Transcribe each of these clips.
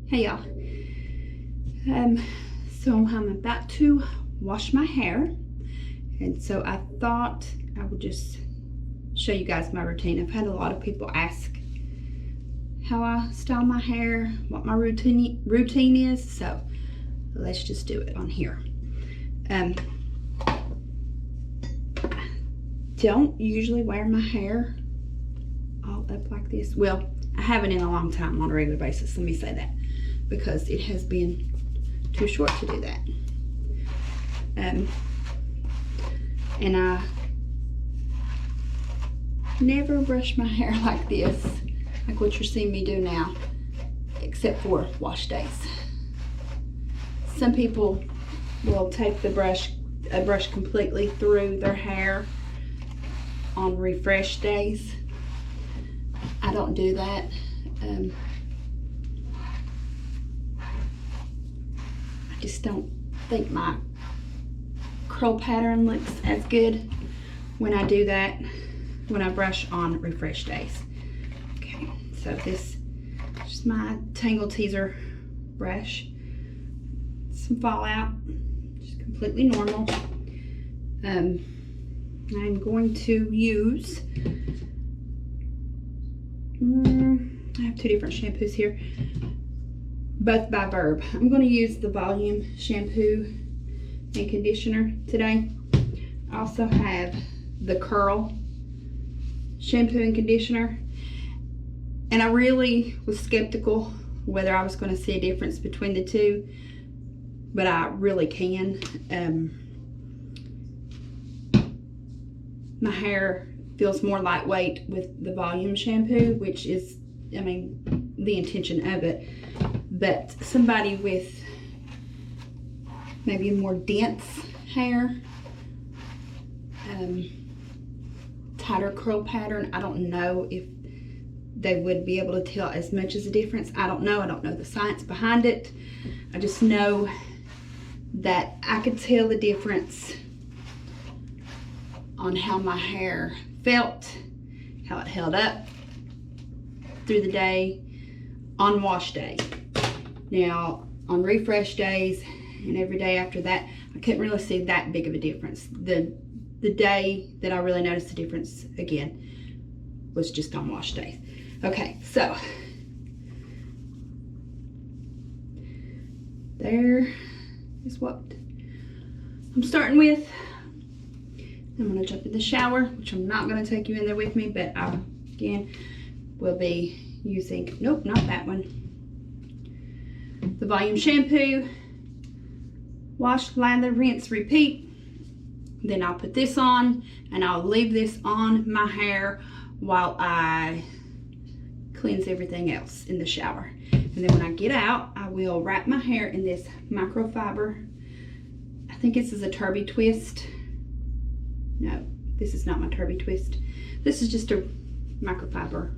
Hey y'all. So I'm about to wash my hair, and so I thought I would just show you guys my routine. I've had a lot of people ask how I style my hair, what my routine is, so let's just do it on here. Don't usually wear my hair all up like this. Well, I haven't in a long time on a regular basis, let me say that, because it has been too short to do that. And I never brush my hair like this, like what you're seeing me do now, except for wash days. Some people will take a brush completely through their hair on refresh days. I don't do that. I just don't think my curl pattern looks as good when I do that, when I brush on refresh days. Okay, so this is just my Tangle Teezer brush. Some fallout, just completely normal. I'm going to use, I have two different shampoos here, both by Verb. I'm going to use the Volume shampoo and conditioner today. I also have the Curl shampoo and conditioner, and I really was skeptical whether I was going to see a difference between the two, but I really can. My hair feels more lightweight with the Volume shampoo, which is, I mean, the intention of it. But somebody with maybe a more dense hair, tighter curl pattern, I don't know if they would be able to tell as much as a difference. I don't know the science behind it. I just know that I could tell the difference on how my hair felt, how it held up through the day on wash day. Now, on refresh days and every day after that, I couldn't really see that big of a difference. The day that I really noticed the difference again was just on wash days. Okay, so there is what I'm starting with. I'm going to jump in the shower, which I'm not going to take you in there with me, but I, again, will be using, nope, not that one, the Volume shampoo. Wash, lather, rinse, repeat. Then I'll put this on, and I'll leave this on my hair while I cleanse everything else in the shower. And then when I get out, I will wrap my hair in this microfiber. I think this is a Turby Twist. No, this is not my Turby Twist. This is just a microfiber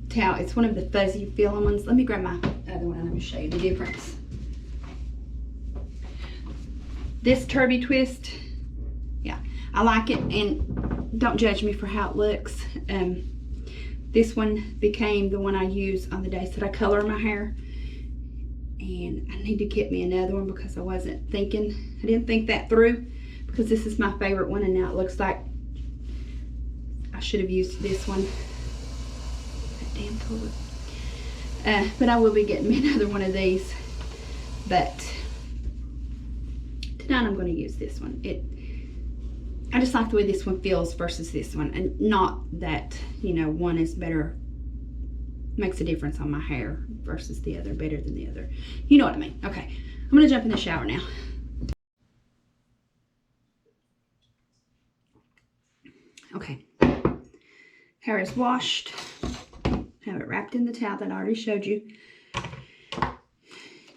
towel. It's one of the fuzzy film ones. Let me grab my other one and let me show you the difference. This Turby Twist, yeah, I like it, and don't judge me for how it looks. This one became the one I use on the days that I color my hair, and I need to get me another one because I didn't think that through, because this is my favorite one, and now it looks like I should have used this one. That damn color. But I will be getting me another one of these, but tonight I'm going to use this one. I just like the way this one feels versus this one, and not that, you know, one is better, makes a difference on my hair versus the other better than the other. You know what I mean. Okay, I'm going to jump in the shower now. Okay, hair is washed. Have it wrapped in the towel that I already showed you.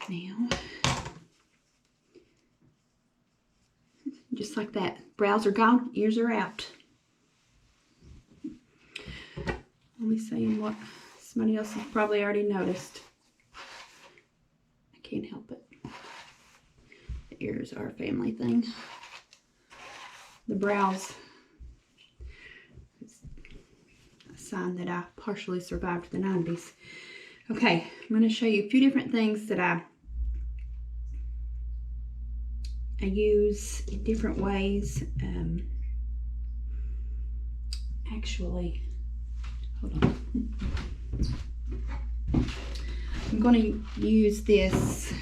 Now, just like that, brows are gone, ears are out. Only saying what somebody else has probably already noticed. I can't help it. The ears are a family thing. The brows, it's a sign that I partially survived the 90s. Okay, I'm going to show you a few different things that I use in different ways. Actually, hold on. I'm going to use this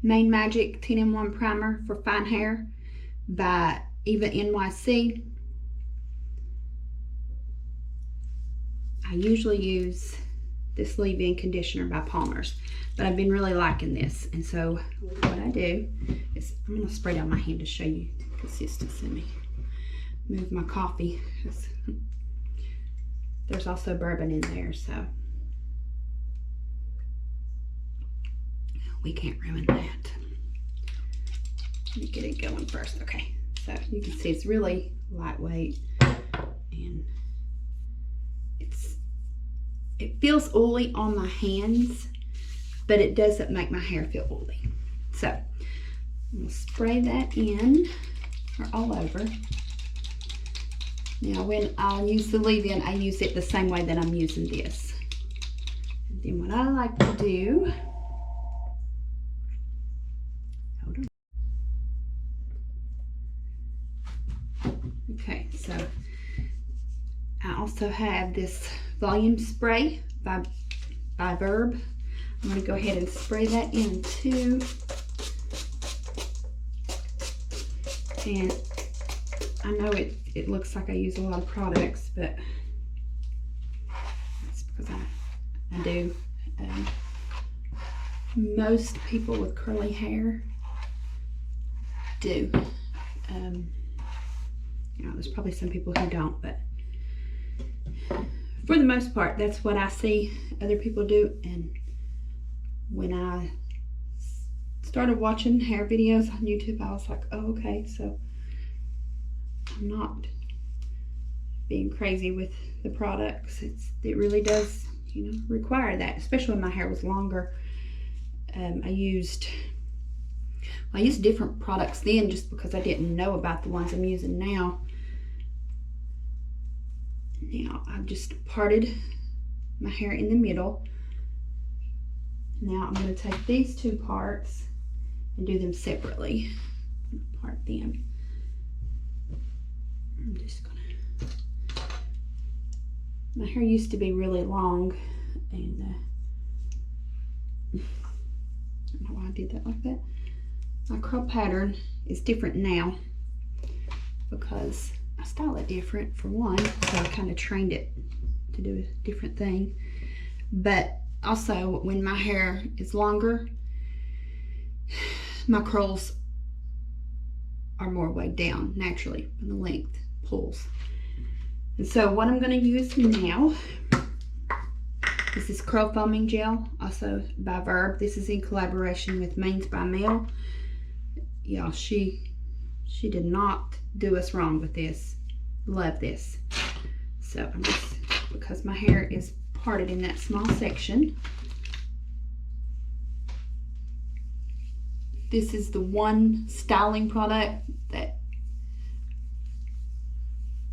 Mane Magic 10-in-1 Primer for Fine Hair by Eva NYC. I usually use this leave-in conditioner by Palmer's, but I've been really liking this. And so what I do is I'm going to spray down my hand to show you consistency. Let me move my coffee. There's also bourbon in there, so we can't ruin that. Let me get it going first. Okay, so you can see it's really lightweight, and it feels oily on my hands, but it doesn't make my hair feel oily. So I'm gonna spray that in or all over. Now when I use the leave-in, I use it the same way that I'm using this. And then what I like to do, hold on. Okay, so I also have this volume spray by Verb. I'm going to go ahead and spray that in too. And I know it looks like I use a lot of products, but that's because I do. Most people with curly hair do. You know, there's probably some people who don't, but for the most part, that's what I see other people do. And when I started watching hair videos on YouTube, I was like, oh, okay, so I'm not being crazy with the products. It really does, you know, require that, especially when my hair was longer. I used different products then just because I didn't know about the ones I'm using now. Now I've just parted my hair in the middle. Now I'm going to take these two parts and do them separately. Part them. I'm just going to. My hair used to be really long, and I don't know why I did that like that. My curl pattern is different now because I style it different, for one, so I kind of trained it to do a different thing. But also, when my hair is longer, my curls are more weighed down naturally when the length pulls. And so what I'm going to use now is this curl foaming gel, also by Verb. This is in collaboration with Manes by Mel. Y'all, she did not do us wrong with this. Love this. So I'm just, because my hair is parted in that small section, this is the one styling product that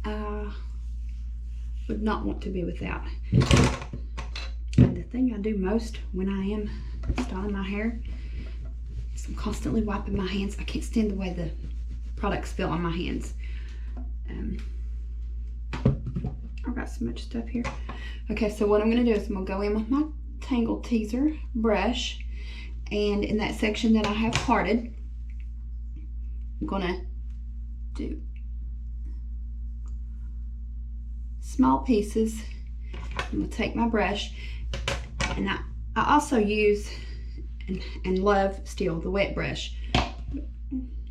I would not want to be without. And the thing I do most when I am styling my hair is I'm constantly wiping my hands. I can't stand the way the products feel on my hands. I've got so much stuff here. Okay, so what I'm going to do is I'm going to go in with my Tangle Teezer brush, and in that section that I have parted, I'm going to do small pieces. I'm going to take my brush, and I also use and love still the wet brush. I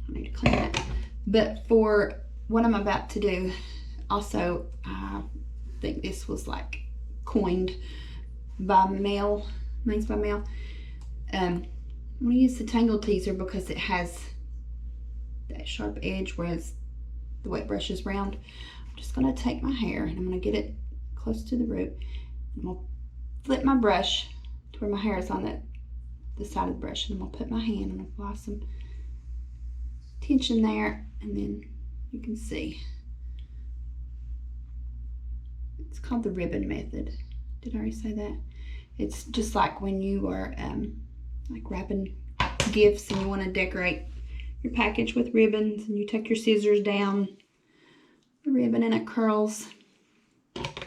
need to clean it. But for what I'm about to do, also I think this was like coined by Mel, Manes by Mel. I'm going to use the Tangle Teezer because it has that sharp edge, whereas the wet brush is round. I'm just going to take my hair and I'm going to get it close to the root. I'm going to flip my brush to where my hair is on the side of the brush, and I'm going to put my hand, I'm going to apply some tension there, and then you can see. It's called the ribbon method. Did I already say that? It's just like when you are like wrapping gifts and you want to decorate your package with ribbons, and you take your scissors down the ribbon and it curls.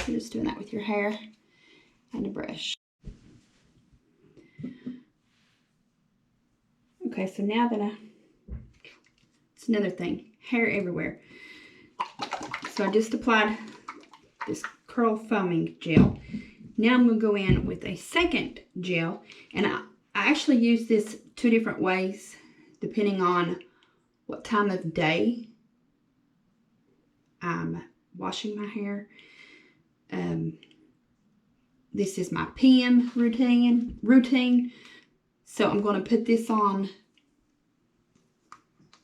You're just doing that with your hair and a brush. Okay, so now that it's another thing, hair everywhere. So I just applied this curl foaming gel. Now I'm going to go in with a second gel, and I actually use this 2 different ways depending on what time of day I'm washing my hair. This is my PM routine. So I'm going to put this on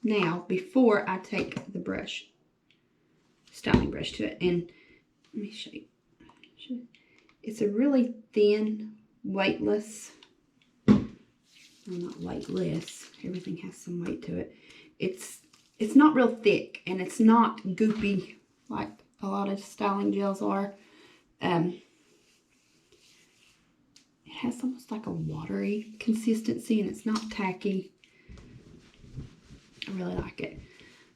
now before I take the brush, styling brush to it. And let me show you. It's a really thin, weightless, well, not weightless, everything has some weight to it. It's not real thick, and it's not goopy like a lot of styling gels are. It has almost like a watery consistency, and it's not tacky. I really like it.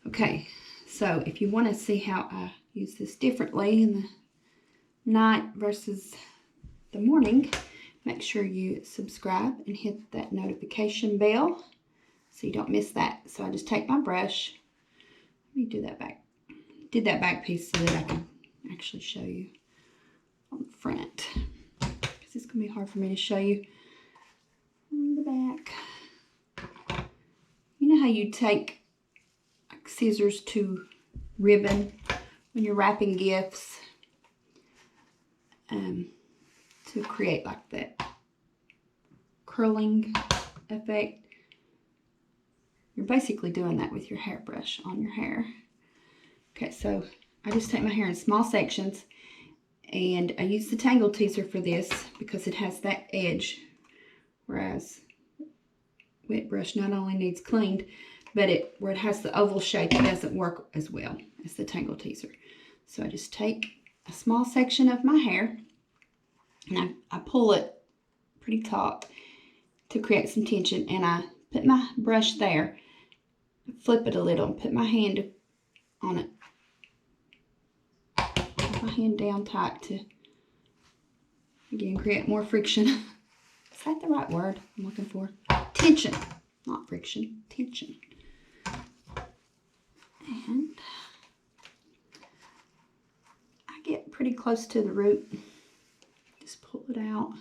Okay, so if you want to see how I use this differently in the night versus the morning, make sure you subscribe and hit that notification bell so you don't miss that. So I just take my brush. Let me do that back. Did that back piece so that I can actually show you on the front, because it's gonna be hard for me to show you on the back. You know how you take like scissors to ribbon when you're wrapping gifts, to create like that curling effect? You're basically doing that with your hairbrush on your hair. Okay, so I just take my hair in small sections, and I use the Tangle Teezer for this because it has that edge, whereas wet brush not only needs cleaned, but where it has the oval shape, it doesn't work as well as the Tangle Teezer. So I just take a small section of my hair, and I pull it pretty taut to create some tension, and I put my brush there, flip it a little, and put my hand on it. Put my hand down tight to, again, create more friction. Is that the right word I'm looking for? Tension, not friction, tension. And I get pretty close to the root. Just pull it out.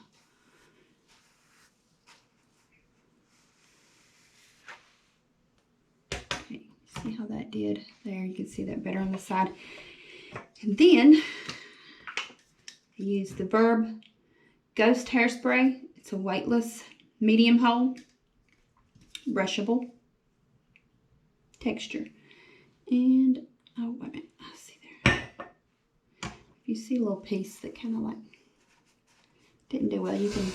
Okay, see how that did there? You can see that better on the side. And then I use the Verb Ghost Hairspray. It's a weightless, medium hold, brushable texture. And, oh, wait a minute, I see there. If you see a little piece that kind of like didn't do well, you can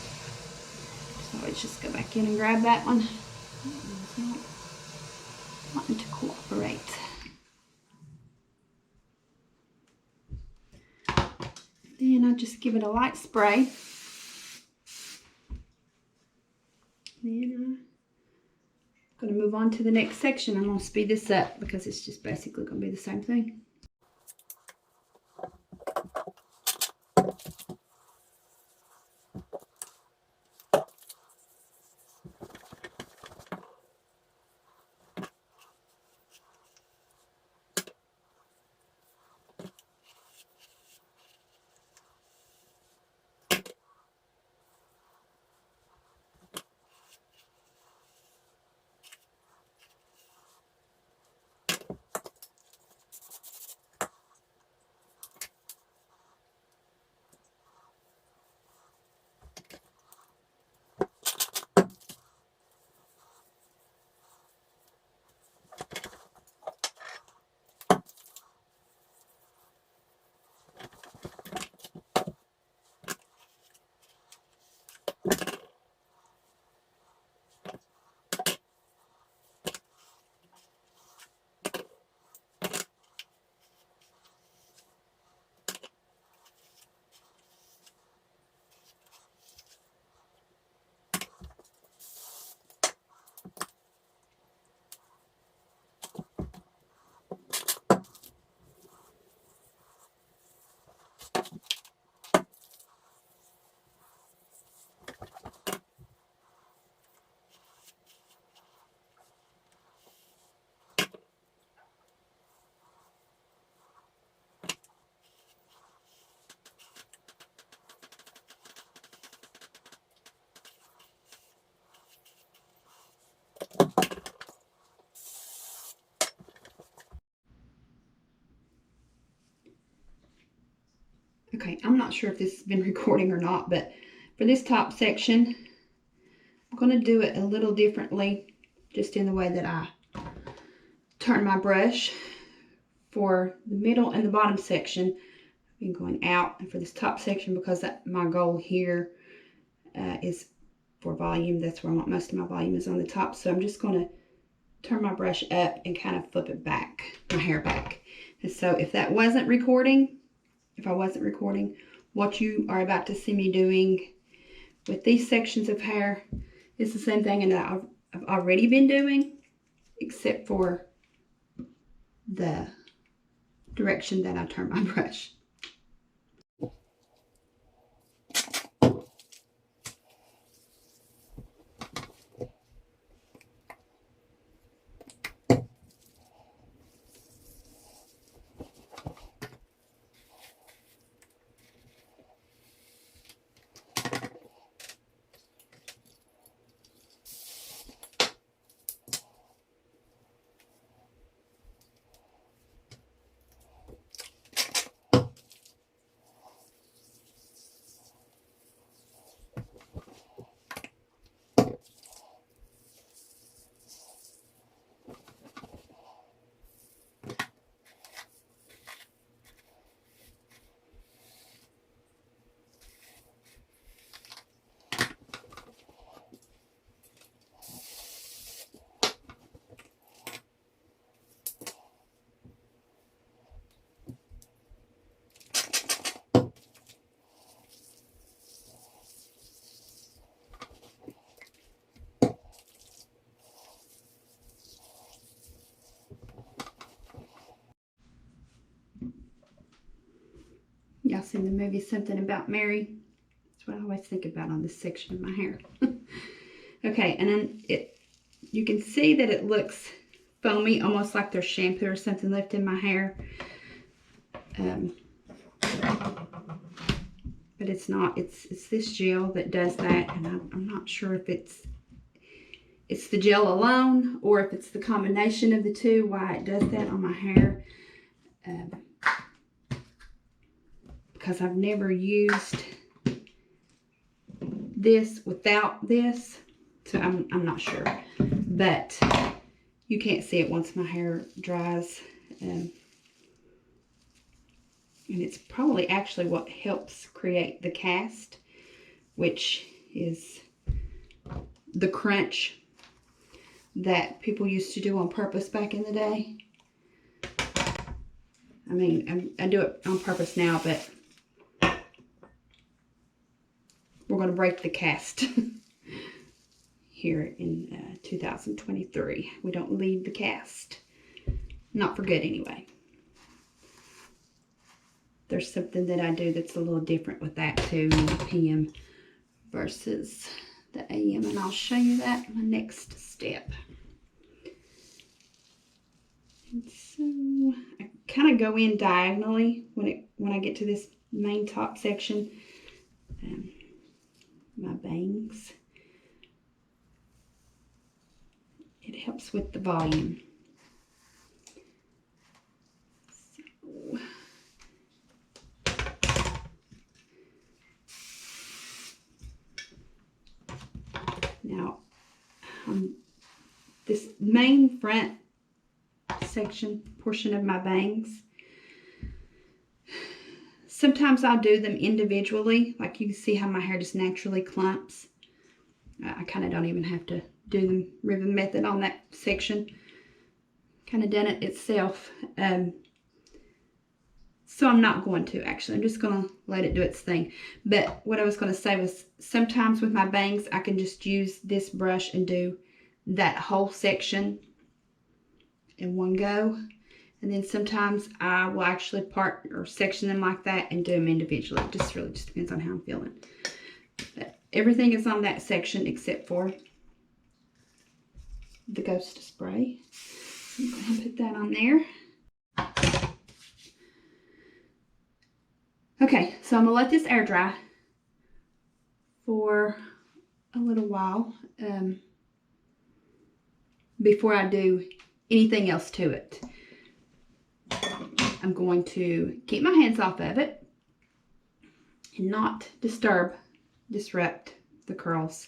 always just go back in and grab that one. It's not wanting to cooperate. Then I just give it a light spray. Then I'm going to move on to the next section. I'm going to speed this up because it's just basically going to be the same thing. Okay, I'm not sure if this has been recording or not, but for this top section, I'm going to do it a little differently, just in the way that I turn my brush. For the middle and the bottom section, I've been going out, and for this top section, because my goal here is for volume, that's where I want most of my volume is on the top, so I'm just going to turn my brush up and kind of flip it back, my hair back. And so if I wasn't recording, what you are about to see me doing with these sections of hair is the same thing that I've already been doing, except for the direction that I turn my brush. Y'all seen the movie Something About Mary? That's what I always think about on this section of my hair. Okay, and then you can see that it looks foamy, almost like there's shampoo or something left in my hair. But it's not. It's this gel that does that, and I'm not sure if it's the gel alone or if it's the combination of the two, why it does that on my hair. Because I've never used this without this, so I'm not sure. But you can't see it once my hair dries. And it's probably actually what helps create the cast, which is the crunch that people used to do on purpose back in the day. I mean, I do it on purpose now, but we're going to break the cast here in 2023. We don't leave the cast. Not for good, anyway. There's something that I do that's a little different with that too, the PM versus the AM, and I'll show you that in my next step. And so I kind of go in diagonally when I get to this main top section. My bangs. It helps with the volume. So, now, this main front portion of my bangs, sometimes I'll do them individually. Like you can see how my hair just naturally clumps. I kind of don't even have to do the ribbon method on that section. Kind of done it itself. So I'm not going to, actually. I'm just going to let it do its thing. But what I was going to say was, sometimes with my bangs, I can just use this brush and do that whole section in one go. And then sometimes I will actually part or section them like that and do them individually. It just really just depends on how I'm feeling. But everything is on that section except for the Ghost spray. So I'm going to put that on there. Okay, so I'm going to let this air dry for a little while before I do anything else to it. I'm going to keep my hands off of it not disrupt the curls.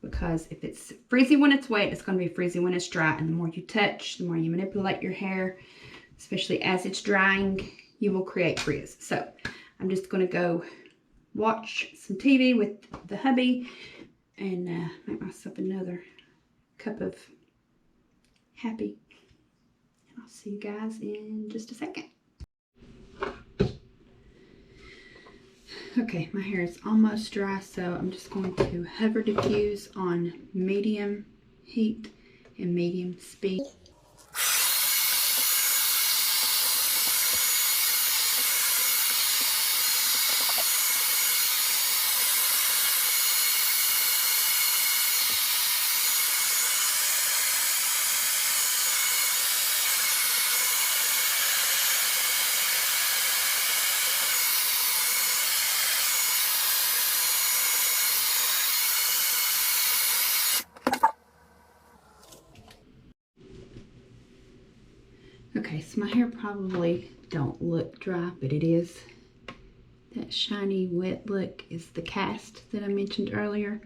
Because if it's frizzy when it's wet, it's going to be frizzy when it's dry. And the more you touch, the more you manipulate your hair, especially as it's drying, you will create frizz. So I'm just going to go watch some TV with the hubby and make myself another cup of happy. And I'll see you guys in just a second. Okay, my hair is almost dry, so I'm just going to hover diffuse on medium heat and medium speed. Okay, so my hair probably don't look dry, but it is. That shiny, wet look is the cast that I mentioned earlier.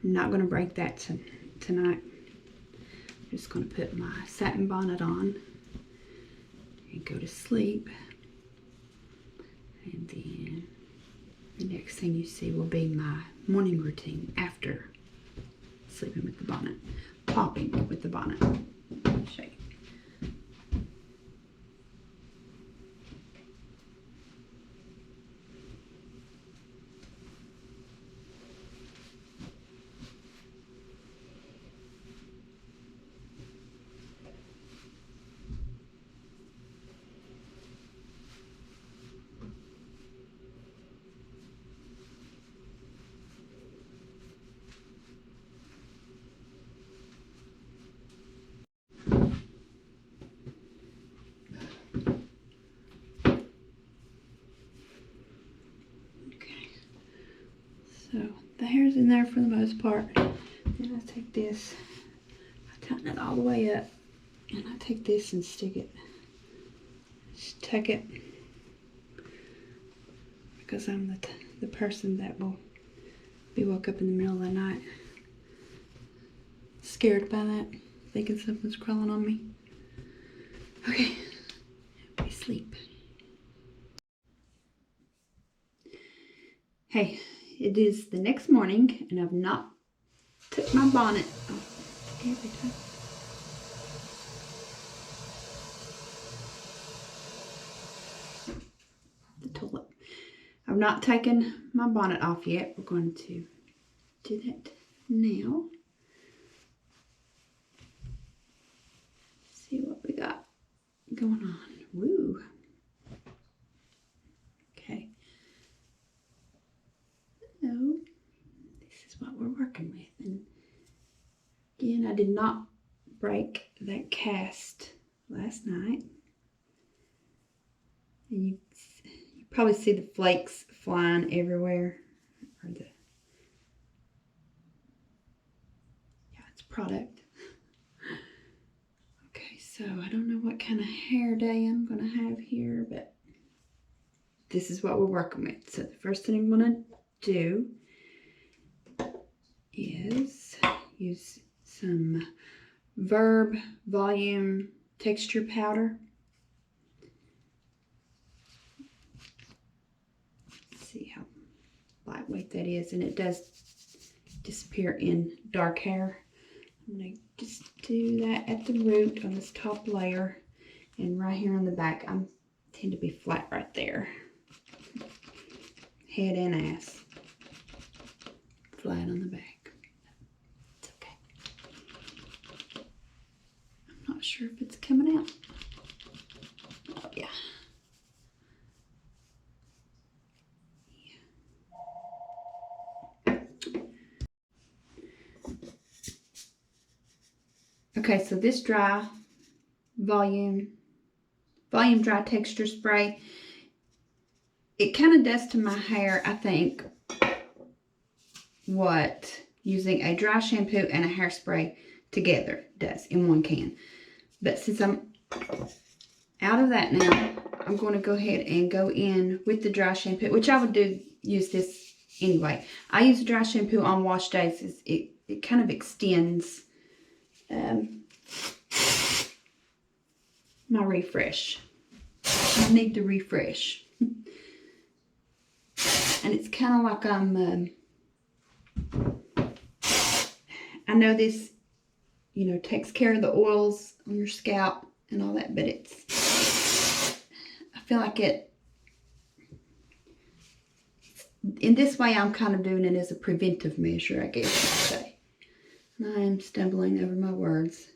I'm not going to break that tonight. I'm just going to put my satin bonnet on and go to sleep. And then the next thing you see will be my morning routine after sleeping with the bonnet, popping with the bonnet. Show you. So the hair's in there for the most part. Then I take this, I tighten it all the way up, and I take this and stick it, just tuck it, because I'm the person that will be woke up in the middle of the night, scared by that, thinking something's crawling on me. Okay, we sleep. Hey. It is the next morning, and I've not took my bonnet off every time. The toilet. I've not taken my bonnet off yet. We're going to do that now. See what we got going on. Woo. Okay. So this is what we're working with. And again, I did not break that cast last night. And you probably see the flakes flying everywhere. Or the, yeah, it's product. Okay, so I don't know what kind of hair day I'm going to have here, but this is what we're working with. So the first thing I'm going to do is use some Verb Volume Texture Powder. See how lightweight that is, and it does disappear in dark hair. I'm going to just do that at the root on this top layer, and right here on the back. I tend to be flat right there. Head and ass. Flat on the back. It's okay. I'm not sure if it's coming out. Oh, yeah. Okay, so this dry volume dry texture spray, it kind of does to my hair, I think, what using a dry shampoo and a hairspray together does in one can. But since I'm out of that now, I'm going to go ahead and go in with the dry shampoo, which I would use this anyway. I use dry shampoo on wash days. It kind of extends my refresh. I need to refresh. And it's kind of like I know this, takes care of the oils on your scalp and all that, but I feel like in this way, I'm kind of doing it as a preventive measure, I guess you could say. And I am stumbling over my words,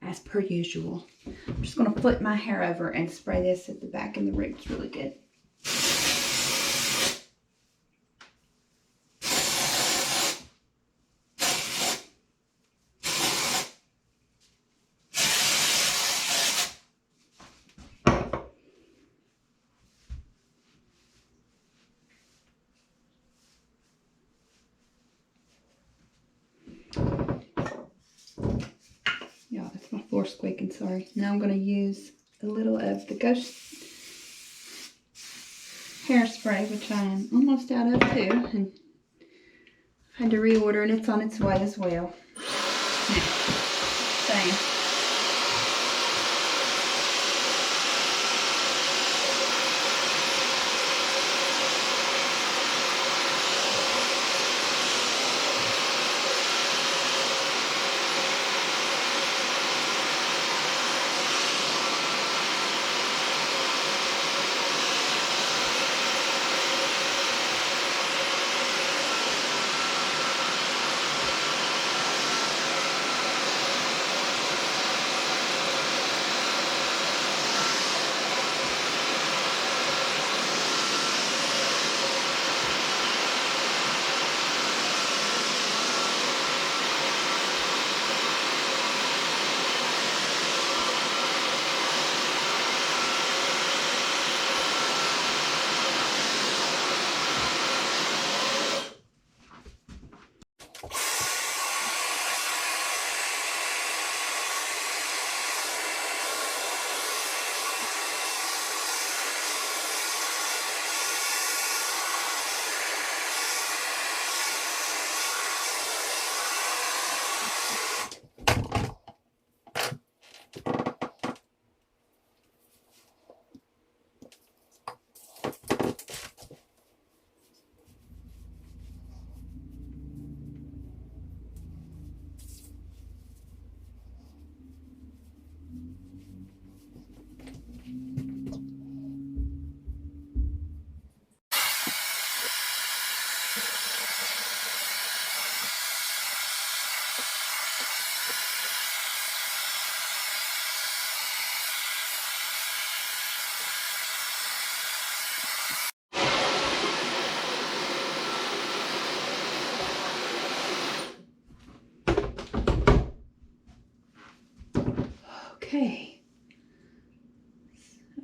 as per usual. I'm just going to flip my hair over and spray this at the back and the roots really good. Yeah, that's my floor squeaking, sorry. Now I'm going to use a little of the Ghost hairspray, which I am almost out of too. And I've had to reorder, and it's on its way as well. Same. Okay.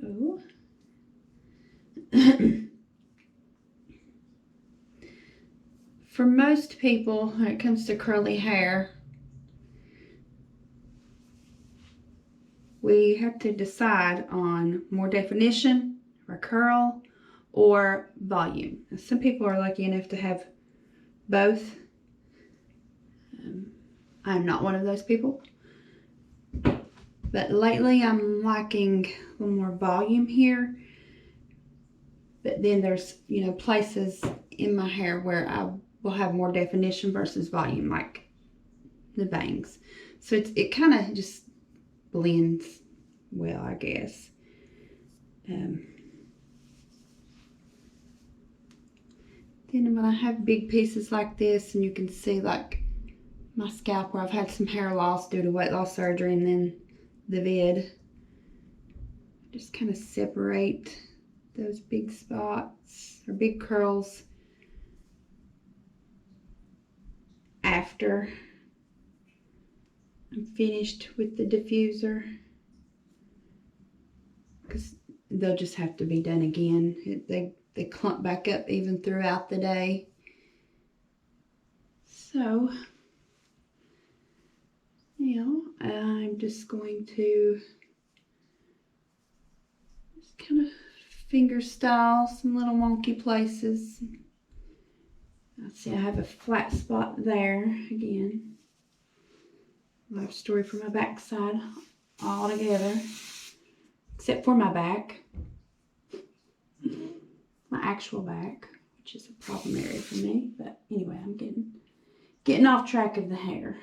So for most people, when it comes to curly hair, we have to decide on more definition or curl or volume. Some people are lucky enough to have both. I'm not one of those people. But lately I'm liking a little more volume here. But then there's, places in my hair where I will have more definition versus volume, like the bangs. So it kind of just blends well, I guess. Then when I have big pieces like this, and you can see like my scalp where I've had some hair loss due to weight loss surgery and then the vid, just kind of separate those big spots or big curls after I'm finished with the diffuser, because they'll just have to be done again. They clump back up even throughout the day. So now I'm just going to kind of finger style, some little wonky places. Let's see, I have a flat spot there again. Love story for my backside all together, except for my back, my actual back, which is a problem area for me. But anyway, I'm getting off track of the hair.